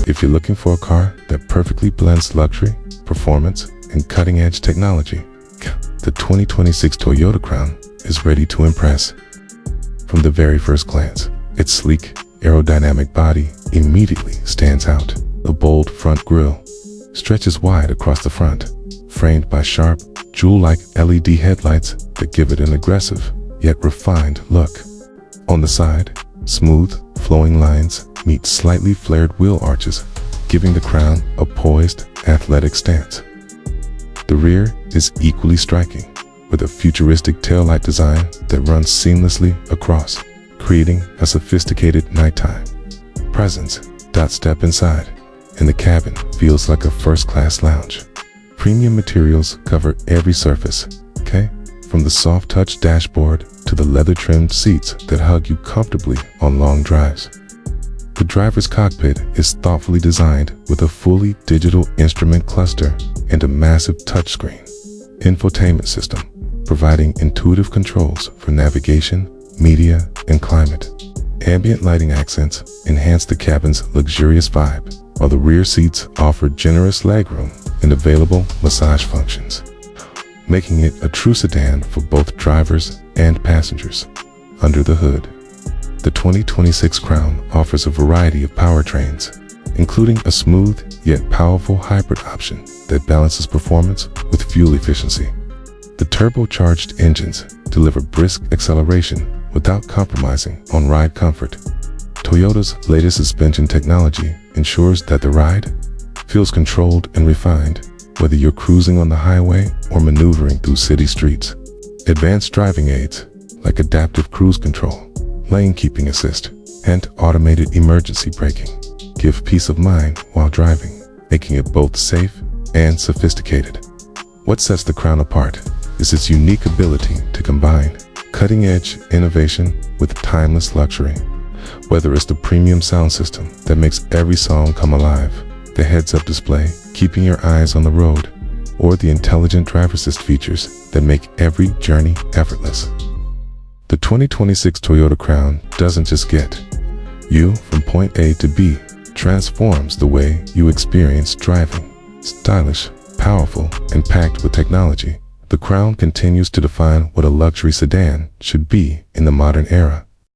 If you're looking for a car that perfectly blends luxury, performance, and cutting-edge technology, the 2026 Toyota Crown is ready to impress. From the very first glance, its sleek, aerodynamic body immediately stands out. The bold front grille stretches wide across the front, framed by sharp, jewel-like LED headlights that give it an aggressive, yet refined look. On the side, smooth, flowing lines meet slightly flared wheel arches, giving the Crown a poised, athletic stance. The rear is equally striking, with a futuristic taillight design that runs seamlessly across, creating a sophisticated nighttime presence. Step inside, and the cabin feels like a first-class lounge. Premium materials cover every surface, from the soft-touch dashboard to the leather-trimmed seats that hug you comfortably on long drives. The driver's cockpit is thoughtfully designed with a fully digital instrument cluster and a massive touchscreen infotainment system, providing intuitive controls for navigation, media, and climate. Ambient lighting accents enhance the cabin's luxurious vibe, while the rear seats offer generous legroom and available massage functions, making it a true sedan for both drivers and passengers. Under the hood, the 2026 Crown offers a variety of powertrains, including a smooth yet powerful hybrid option that balances performance with fuel efficiency. The turbocharged engines deliver brisk acceleration without compromising on ride comfort. Toyota's latest suspension technology ensures that the ride feels controlled and refined, whether you're cruising on the highway or maneuvering through city streets. Advanced driving aids like adaptive cruise control, lane keeping assist, and automated emergency braking give peace of mind while driving, making it both safe and sophisticated. What sets the Crown apart is its unique ability to combine cutting-edge innovation with timeless luxury. Whether it's the premium sound system that makes every song come alive, the heads-up display keeping your eyes on the road, or the intelligent driver assist features that make every journey effortless, the 2026 Toyota Crown doesn't just get you from point A to B, transforms the way you experience driving. Stylish, powerful, and packed with technology, the Crown continues to define what a luxury sedan should be in the modern era.